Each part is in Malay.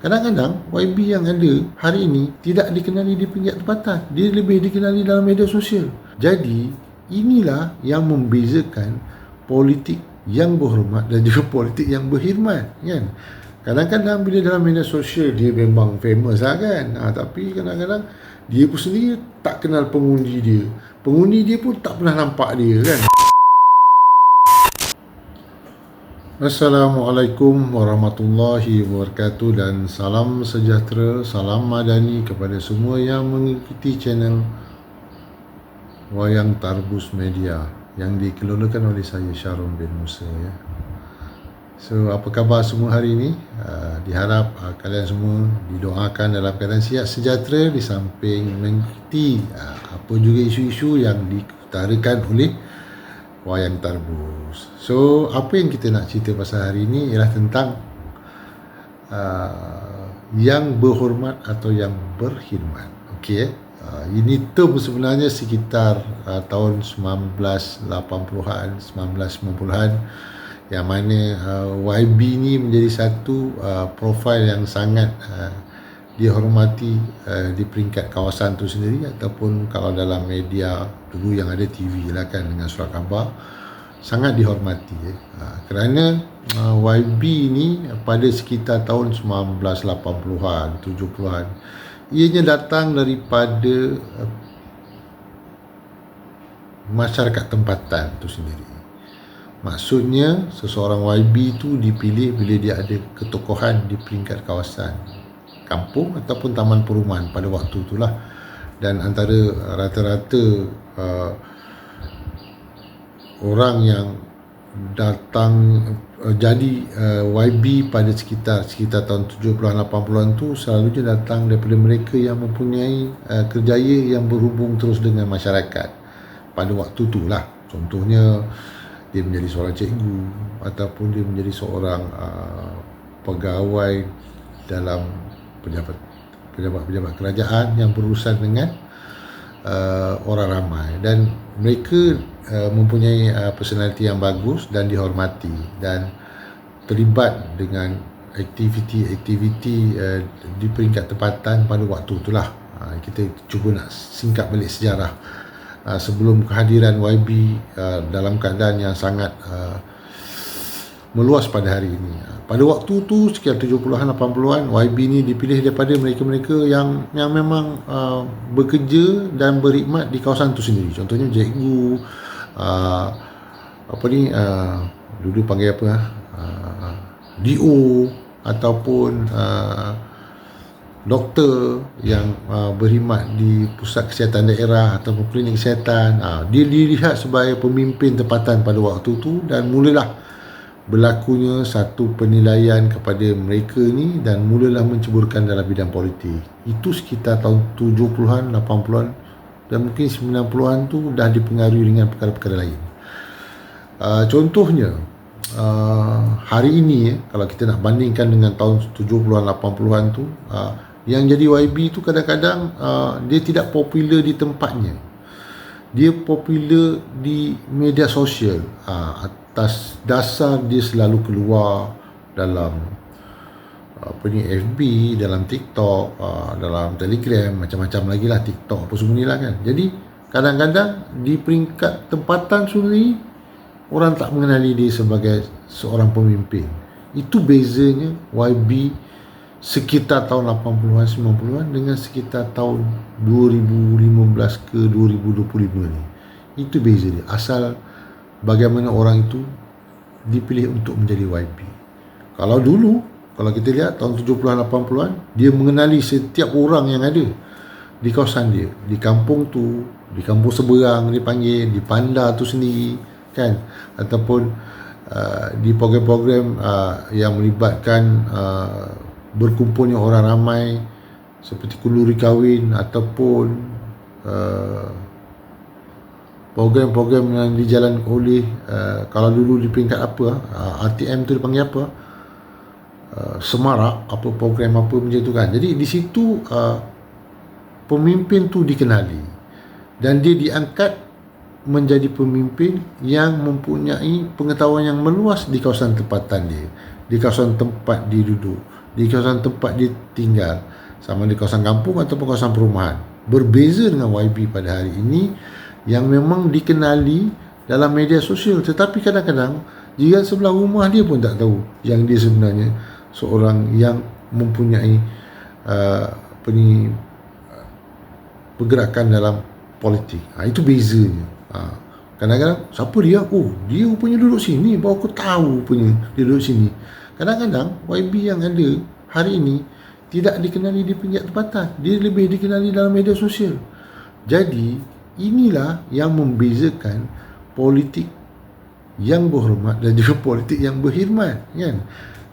Kadang-kadang YB yang ada hari ini tidak dikenali di peringkat tempatan, dia lebih dikenali dalam media sosial. Jadi inilah yang membezakan politik yang berhormat dan juga politik yang berkhidmat, kan? Kadang-kadang bila dalam media sosial dia memang famous lah, kan? Tapi kadang-kadang dia pun sendiri tak kenal pengundi dia. Pengundi dia pun tak pernah nampak dia, kan? Assalamualaikum warahmatullahi wabarakatuh dan salam sejahtera, salam madani kepada semua yang mengikuti channel Wayang Tarbus Media yang dikelolakan oleh saya, Sharon bin Musa, ya. So, apa khabar semua hari ini? Diharap kalian semua didoakan dalam keadaan sihat sejahtera di samping mengikuti apa juga isu-isu yang diutarakan oleh Wayang Tarbus. So, apa yang kita nak cerita pasal hari ini ialah tentang yang berhormat atau yang berkhidmat. Okey, ini term sebenarnya sekitar tahun 1980-an, 1990-an, yang mana YB ni menjadi satu profil yang sangat dihormati di peringkat kawasan tu sendiri, ataupun kalau dalam media dulu yang ada TV lah, kan, dengan surat khabar, sangat dihormati, kerana YB ni pada sekitar tahun 1980-an, 70-an, ianya datang daripada masyarakat tempatan tu sendiri. Maksudnya seseorang YB tu dipilih bila dia ada ketokohan di peringkat kawasan kampung ataupun taman perumahan pada waktu itulah. Dan antara rata-rata orang yang datang jadi YB pada sekitar tahun 70-an 80-an tu selalunya datang daripada mereka yang mempunyai kerjaya yang berhubung terus dengan masyarakat pada waktu tu lah. Contohnya dia menjadi seorang cikgu ataupun dia menjadi seorang pegawai dalam pejabat kerajaan yang berurusan dengan orang ramai, dan mereka mempunyai personaliti yang bagus dan dihormati dan terlibat dengan aktiviti-aktiviti di peringkat tempatan pada waktu itulah. Kita cuba nak singkap balik sejarah sebelum kehadiran YB dalam keadaan yang sangat meluas pada hari ini. Pada waktu tu sekitar 70-an 80-an, YB ni dipilih daripada mereka-mereka yang memang bekerja dan berkhidmat di kawasan tu sendiri. Contohnya cikgu, dulu panggil apa, DO, ataupun doktor yang berkhidmat di pusat kesihatan daerah ataupun klinik kesihatan. Dia dilihat sebagai pemimpin tempatan pada waktu tu, dan mulalah berlakunya satu penilaian kepada mereka ni dan mulalah menceburkan dalam bidang politik. Itu sekitar tahun 70-an 80-an dan mungkin 90-an tu dah dipengaruhi dengan perkara-perkara lain. Contohnya hari ini, kalau kita nak bandingkan dengan tahun 70-an 80-an tu, yang jadi YB tu kadang-kadang dia tidak popular di tempatnya. Dia popular di media sosial. Atas dasar dia selalu keluar dalam FB, dalam TikTok, dalam Telegram, macam-macam lagi lah, TikTok apa semua ni lah, kan. Jadi kadang-kadang di peringkat tempatan sendiri orang tak mengenali dia sebagai seorang pemimpin. Itu bezanya YB sekitar tahun 80-an 90-an dengan sekitar tahun 2015 ke 2025 ni. Itu beza dia. Asal bagaimana orang itu dipilih untuk menjadi YB. Kalau dulu, kalau kita lihat tahun 70-an 80-an, dia mengenali setiap orang yang ada di kawasan dia, di kampung tu, di kampung seberang dia panggil, di Panda tu sendiri, kan, ataupun di program-program yang melibatkan berkumpulnya orang ramai seperti kenduri kahwin ataupun program-program yang dijalankan oleh kalau dulu di peringkat apa, RTM tu dipanggil apa, Semarak, apa program apa macam tu, kan. Jadi di situ pemimpin tu dikenali dan dia diangkat menjadi pemimpin yang mempunyai pengetahuan yang meluas di kawasan tempatan dia, di kawasan tempat dia duduk, di kawasan tempat dia tinggal, sama di kawasan kampung ataupun kawasan perumahan. Berbeza dengan YB pada hari ini yang memang dikenali dalam media sosial, tetapi kadang-kadang jiran sebelah rumah dia pun tak tahu yang dia sebenarnya seorang yang mempunyai pergerakan dalam politik. Itu bezanya. Kadang-kadang siapa dia? Oh, dia rupanya duduk sini, baru aku tahu rupanya dia duduk sini. Kadang-kadang YB yang ada hari ini tidak dikenali di peringkat tempatan, dia lebih dikenali dalam media sosial. Jadi inilah yang membezakan politik yang berhormat dan juga politik yang berkhidmat, kan?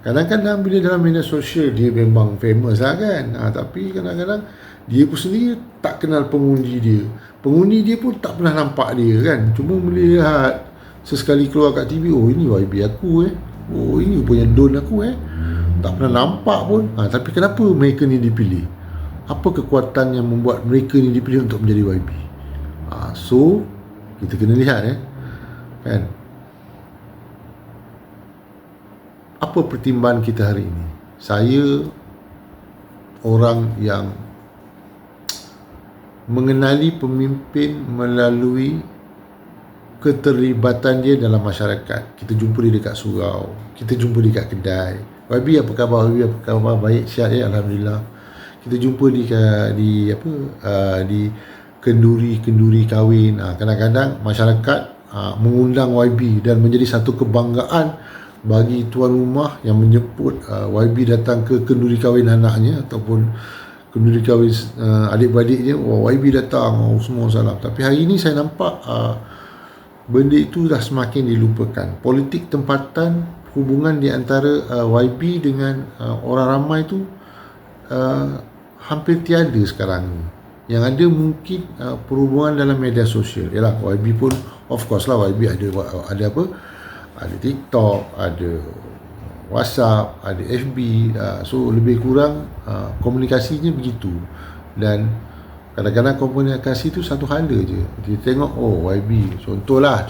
Kadang-kadang bila dalam media sosial dia memang famous lah, kan? Tapi kadang-kadang dia pun sendiri tak kenal pengundi dia. Pengundi dia pun tak pernah nampak dia, kan? Cuma melihat sesekali keluar kat TV, oh ini YB aku oh ini punya don aku tak pernah nampak pun. Tapi kenapa mereka ni dipilih? Apa kekuatan yang membuat mereka ni dipilih untuk menjadi YB? So kita kena lihat, kan? Apa pertimbangan kita hari ini? Saya orang yang mengenali pemimpin melalui keterlibatan dia dalam masyarakat. Kita jumpa dia dekat surau, kita jumpa dia dekat kedai. YB apa khabar? YB apa khabar? Baik, sihat ya, alhamdulillah. Kita jumpa di kenduri kahwin. Kadang-kadang masyarakat mengundang YB dan menjadi satu kebanggaan bagi tuan rumah yang menyebut YB datang ke kenduri kahwin anaknya ataupun kenduri kahwin adik-beradiknya. YB datang, semua salam. Tapi hari ini saya nampak benda itu dah semakin dilupakan. Politik tempatan, hubungan di antara YB dengan orang ramai tu hampir tiada sekarang ni. Yang ada mungkin perhubungan dalam media sosial. Yalah, YB pun of course lah, YB ada apa? Ada TikTok, ada WhatsApp, ada FB. So lebih kurang komunikasinya begitu. Dan kadang-kadang komunikasi tu satu hala je. Dia tengok, oh YB, contohlah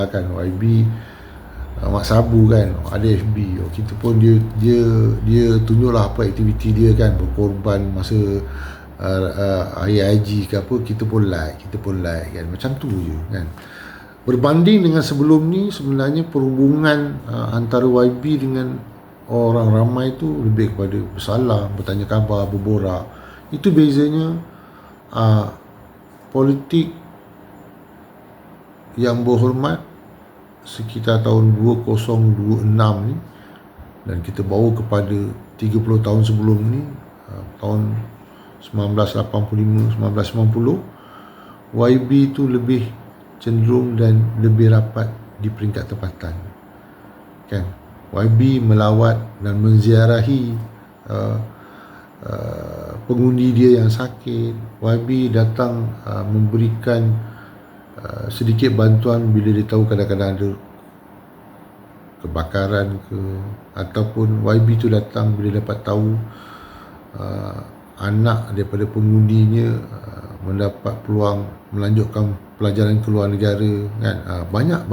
kan, YB Mak Sabu kan, ada FB. Kita pun dia tunjuklah apa aktiviti dia, kan, berkorban masa hari haji ke apa, kita pun like kan, macam tu je, kan. Berbanding dengan sebelum ni, sebenarnya perhubungan antara YB dengan orang ramai tu lebih kepada bersalam, bertanya khabar, berborak. Itu bezanya politik yang berhormat sekitar tahun 2026 ni, dan kita bawa kepada 30 tahun sebelum ni, tahun 1985, 1990, YB tu lebih cenderung dan lebih rapat di peringkat tempatan, kan. YB melawat dan menziarahi pengundi dia yang sakit. YB datang memberikan sedikit bantuan bila dia tahu kadang-kadang ada kebakaran ke, ataupun YB tu datang bila dapat tahu anak daripada pengundinya mendapat peluang melanjutkan pelajaran ke luar negara, kan. Banyak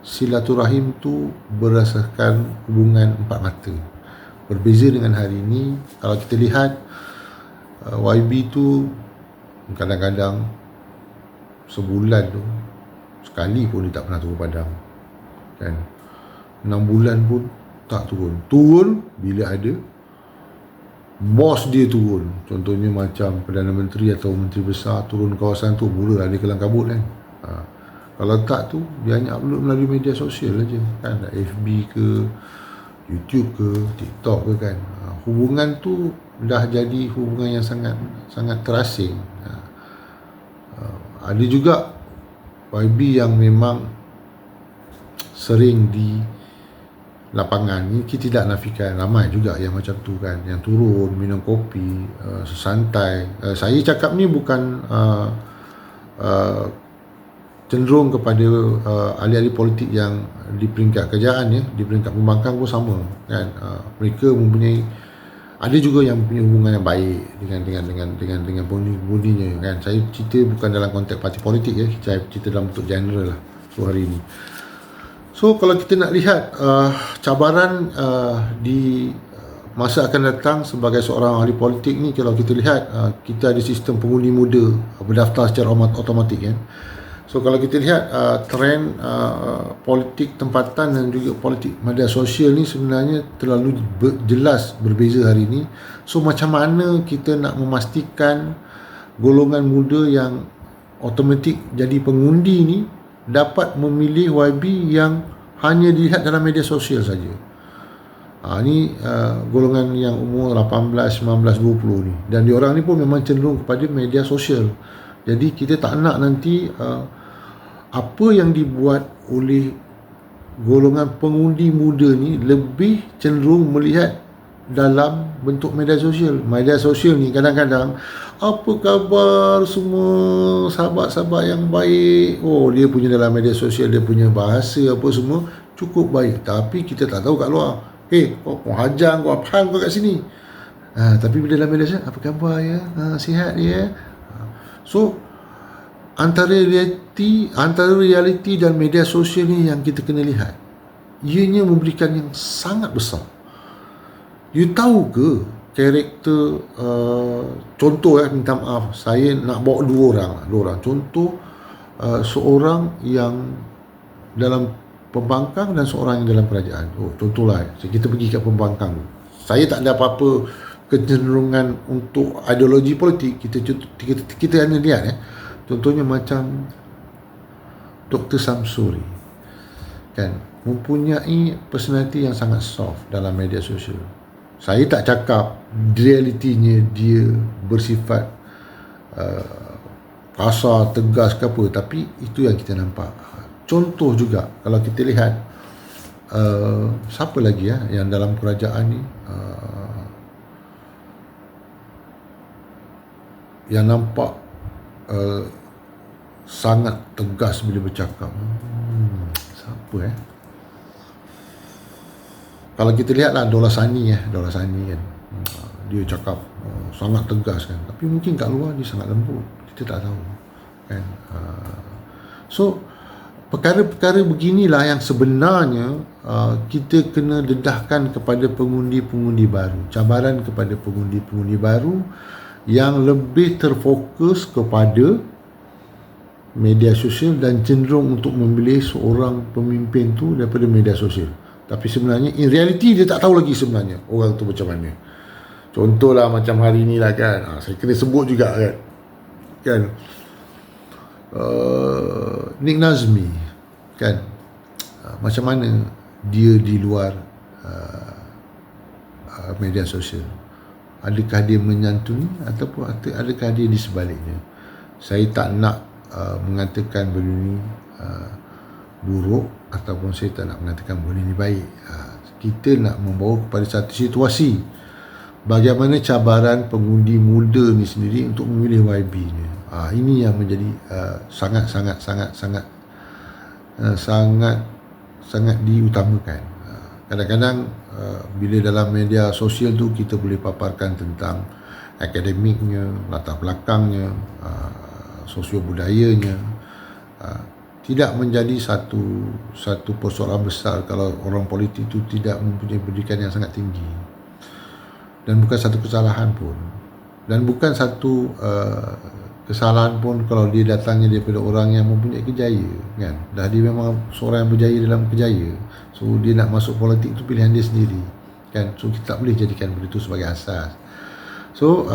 silaturahim tu berdasarkan hubungan empat mata. Berbeza dengan hari ini, kalau kita lihat YB tu kadang-kadang sebulan tu sekali pun dia tak pernah turun padang, kan. 6 bulan pun tak turun bila ada bos dia turun. Contohnya macam Perdana Menteri atau Menteri Besar turun kawasan tu, mula ada kelang kabut, kan. Kalau tak tu dia hanya upload melalui media sosial aja, kan, FB ke, YouTube ke, TikTok ke, kan. Hubungan tu dah jadi hubungan yang sangat terasing. Ada juga YB yang memang sering di lapangan ni, kita tidak nafikan, ramai juga yang macam tu, kan, yang turun minum kopi, santai. Saya cakap ni bukan cenderung kepada ahli-ahli politik yang di peringkat kerajaan, ya, di peringkat pembangkang pun sama, kan. Mereka mempunyai, ada juga yang punya hubungan yang baik dengan pengundi-pengundinya, kan. Saya cerita bukan dalam konteks parti politik, ya, saya cerita dalam bentuk general lah. So hari ini, So kalau kita nak lihat cabaran di masa akan datang sebagai seorang ahli politik ni, kalau kita lihat kita ada sistem pengundi muda berdaftar secara automatik kan. So kalau kita lihat trend politik tempatan dan juga politik media sosial ni sebenarnya terlalu jelas berbeza hari ini. So macam mana kita nak memastikan golongan muda yang automatik jadi pengundi ni dapat memilih YB yang hanya dilihat dalam media sosial saja. Ni golongan yang umur 18, 19, 20 ni. Dan diorang ni pun memang cenderung kepada media sosial. Jadi kita tak nak nanti apa yang dibuat oleh golongan pengundi muda ni lebih cenderung melihat dalam bentuk media sosial. Media sosial ni kadang-kadang, apa khabar semua sahabat-sahabat yang baik, dia punya dalam media sosial, dia punya bahasa apa semua cukup baik, tapi kita tak tahu kat luar, kau hajang, kau apaan kau kat sini, tapi bila dalam media sosial, apa khabar ya, sihat ya. So antara realiti dan media sosial ni yang kita kena lihat, ianya memberikan yang sangat besar. You tahu ke karakter, contoh minta maaf, saya nak bawa dua orang. Contoh, seorang yang dalam pembangkang dan seorang yang dalam kerajaan. Contohlah, kita pergi ke pembangkang. Saya tak ada apa-apa kecenderungan untuk ideologi politik. Kita hanya lihat contohnya macam Dr. Samsuri kan, mempunyai personality yang sangat soft dalam media sosial. Saya tak cakap realitinya dia bersifat kasar, tegas ke apa, tapi itu yang kita nampak. Contoh juga kalau kita lihat siapa lagi yang dalam kerajaan ni yang nampak sangat tegas bila bercakap. Siapa kalau kita lihatlah Dollah Sani kan, dia cakap sangat tegas kan, tapi mungkin kat luar dia sangat lembut, kita tak tahu kan. So perkara-perkara beginilah yang sebenarnya kita kena dedahkan kepada pengundi-pengundi baru, cabaran kepada pengundi-pengundi baru yang lebih terfokus kepada media sosial dan cenderung untuk memilih seorang pemimpin tu daripada media sosial. Tapi sebenarnya in reality dia tak tahu lagi sebenarnya orang tu macam mana. Contohlah macam hari ni lah kan, saya kena sebut juga kan Nik Nazmi kan, macam mana dia di luar media sosial. Adakah dia menyantuni ataupun adakah dia di sebaliknya? Saya tak nak mengatakan benda ni buruk ataupun saya tak nak mengatakan benda ni baik. Kita nak membawa kepada satu situasi bagaimana cabaran pengundi muda ni sendiri untuk memilih YB-nya. Ini yang menjadi sangat diutamakan. Kadang-kadang bila dalam media sosial tu kita boleh paparkan tentang akademiknya, latar belakangnya, sosio-budayanya, tidak menjadi satu persoalan besar kalau orang politik itu tidak mempunyai pendidikan yang sangat tinggi, dan bukan satu kesalahan pun, dan bukan satu kesalahan pun kalau dia datangnya daripada orang yang mempunyai kejaya kan. Dah dia memang seorang yang berjaya dalam kejaya, so dia nak masuk politik itu pilihan dia sendiri kan. So kita tak boleh jadikan benda itu sebagai asas. So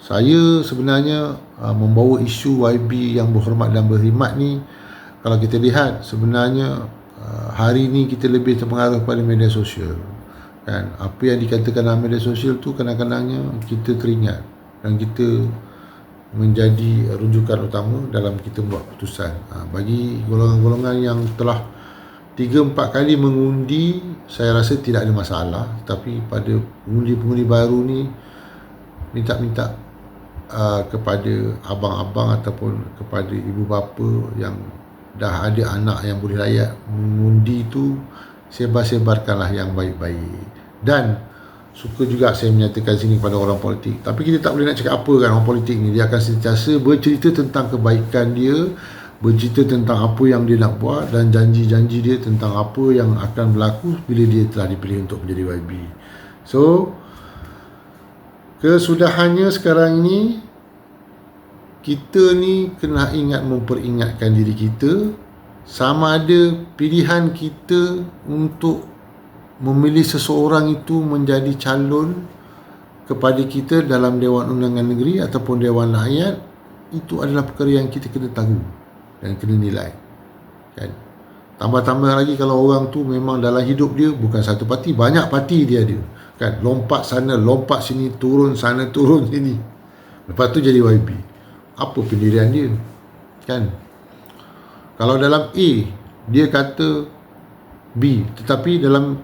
saya sebenarnya membawa isu YB yang berhormat dan berkhidmat ni, kalau kita lihat sebenarnya hari ni kita lebih terpengaruh pada media sosial kan. Apa yang dikatakan dalam media sosial tu kadang-kadangnya kita teringat dan kita menjadi rujukan utama dalam kita buat keputusan. Bagi golongan-golongan yang telah 3-4 kali mengundi, saya rasa tidak ada masalah. Tapi pada pengundi-pengundi baru ni, minta kepada abang-abang ataupun kepada ibu bapa yang dah ada anak yang boleh layak mengundi tu, sebar-sebarkanlah yang baik-baik. Dan suka juga saya menyatakan sini kepada orang politik, tapi kita tak boleh nak cakap apa kan. Orang politik ni dia akan sentiasa bercerita tentang kebaikan dia, bercerita tentang apa yang dia nak buat dan janji-janji dia tentang apa yang akan berlaku bila dia telah dipilih untuk menjadi YB. So, kesudahannya sekarang ini, kita ni kena memperingatkan diri kita sama ada pilihan kita untuk memilih seseorang itu menjadi calon kepada kita dalam Dewan Undangan Negeri ataupun Dewan Rakyat, itu adalah perkara yang kita kena tahu dan kena nilai, kan? Tambah-tambah lagi kalau orang tu memang dalam hidup dia bukan satu parti, banyak parti dia ada, kan? Lompat sana, lompat sini, turun sana, turun sini, lepas tu jadi YB. Apa pendirian dia, kan? Kalau dalam A dia kata B, tetapi dalam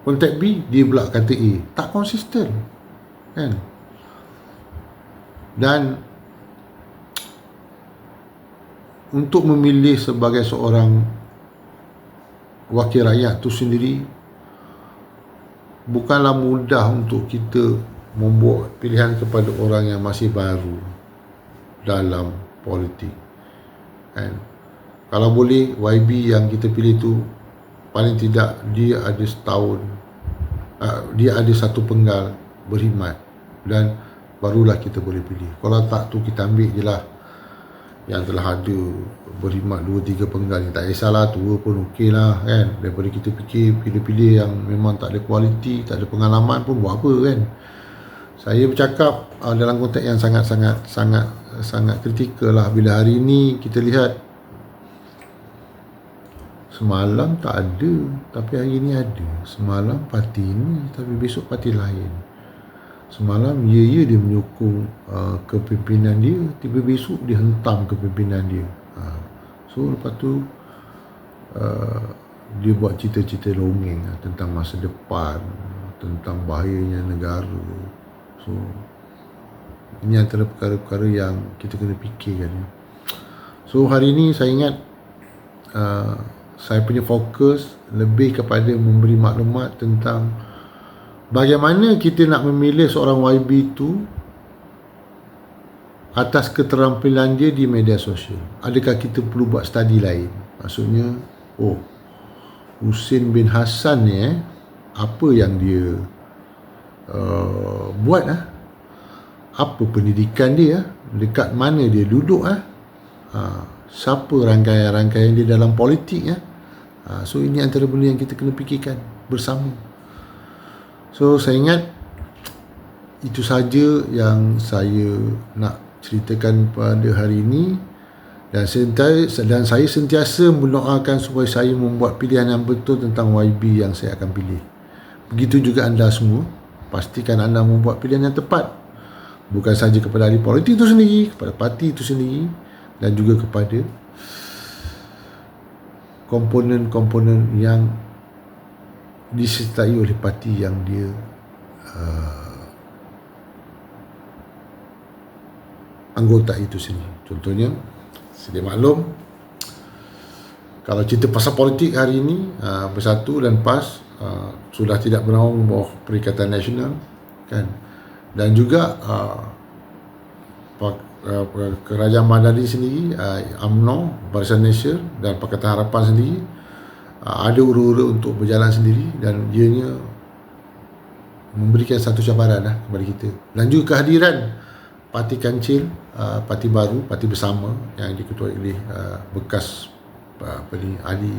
konteks B dia pula kata A, tak konsisten, kan? Dan untuk memilih sebagai seorang wakil rakyat tu sendiri bukanlah mudah untuk kita membuat pilihan kepada orang yang masih baru dalam politik, kan? Kalau boleh YB yang kita pilih tu paling tidak dia ada setahun, dia ada satu penggal berkhidmat, dan barulah kita boleh pilih. Kalau tak tu kita ambil je lah yang telah ada berkhidmat 2-3 penggal ni, tak kisahlah, tua pun okey lah, kan? Daripada kita fikir pilih-pilih yang memang tak ada kualiti, tak ada pengalaman pun buat apa, kan? Saya bercakap dalam konteks yang sangat kritikal lah. Bila hari ni kita lihat semalam tak ada tapi hari ni ada, semalam parti ni tapi besok parti lain, semalam dia menyokong kepimpinan dia, tiba besok dia hentam kepimpinan dia. So lepas tu dia buat cerita-cerita longeng tentang masa depan, tentang bahayanya negara. So ini antara perkara-perkara yang kita kena fikirkan. So hari ni saya ingat saya punya fokus lebih kepada memberi maklumat tentang bagaimana kita nak memilih seorang YB itu atas keterampilan dia di media sosial. Adakah kita perlu buat studi lain? Maksudnya, Husin bin Hassan ni apa yang dia buat apa pendidikan dia, dekat mana dia duduk, siapa rangkaian-rangkaian dia dalam politik. So ini antara benda yang kita kena fikirkan bersama. So saya ingat itu saja yang saya nak ceritakan pada hari ini, dan saya sentiasa mendoakan supaya saya membuat pilihan yang betul tentang YB yang saya akan pilih. Begitu juga anda semua, pastikan anda membuat pilihan yang tepat, bukan saja kepada ahli politik itu sendiri, kepada parti itu sendiri, dan juga kepada komponen-komponen yang disertai oleh parti yang dia anggota itu sendiri. Contohnya, sedia maklum, kalau cerita pasal politik hari ini, Bersatu dan PAS sudah tidak bernaung bawah Perikatan Nasional, kan? Dan juga Kerajaan Madani sendiri, UMNO, Barisan Malaysia dan Pakatan Harapan sendiri ada ura-ura untuk berjalan sendiri, dan ianya memberikan satu cabaran kepada kita. Dan juga kehadiran Parti Kancil, parti baru, parti bersama yang diketuai oleh bekas ahli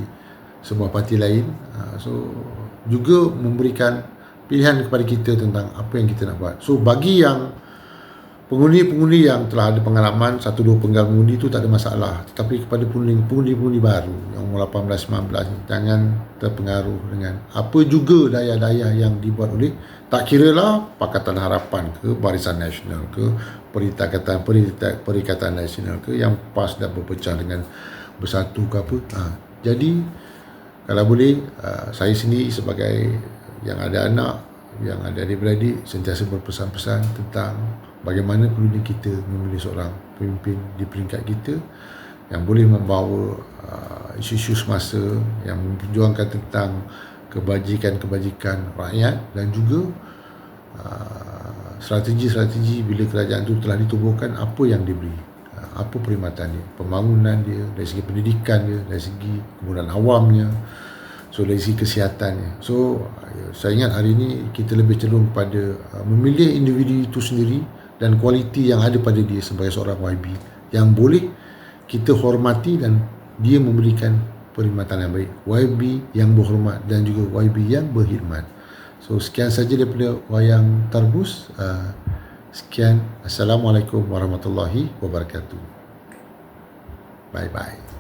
sebuah parti lain, so juga memberikan pilihan kepada kita tentang apa yang kita nak buat. So bagi yang pengundi-pengundi yang telah ada pengalaman 1-2 penggal mengundi itu tak ada masalah, tetapi kepada pengundi-pengundi baru yang umur 18-19 ni, jangan terpengaruh dengan apa juga daya-daya yang dibuat oleh, tak kira lah Pakatan Harapan ke, Barisan Nasional ke, Perikatan Nasional ke, yang PAS dah berpecah dengan Bersatu ke apa. Jadi kalau boleh, saya sendiri sebagai yang ada anak, yang ada adik-beradik, sentiasa berpesan-pesan tentang bagaimana perlunya kita memilih seorang pemimpin di peringkat kita yang boleh membawa isu-isu semasa, yang memperjuangkan tentang kebajikan-kebajikan rakyat, dan juga strategi-strategi bila kerajaan itu telah ditubuhkan, apa yang diberi, apa perkhidmatan dia, pembangunan dia, dari segi pendidikan dia, dari segi kemudahan awamnya, so dari segi kesihatannya. So saya ingat hari ini kita lebih cenderung kepada memilih individu itu sendiri dan kualiti yang ada pada dia sebagai seorang YB yang boleh kita hormati dan dia memberikan perkhidmatan yang baik. YB yang berhormat dan juga YB yang berkhidmat. So sekian saja daripada Wayang Tarbus. Sekian. Assalamualaikum warahmatullahi wabarakatuh. Bye bye.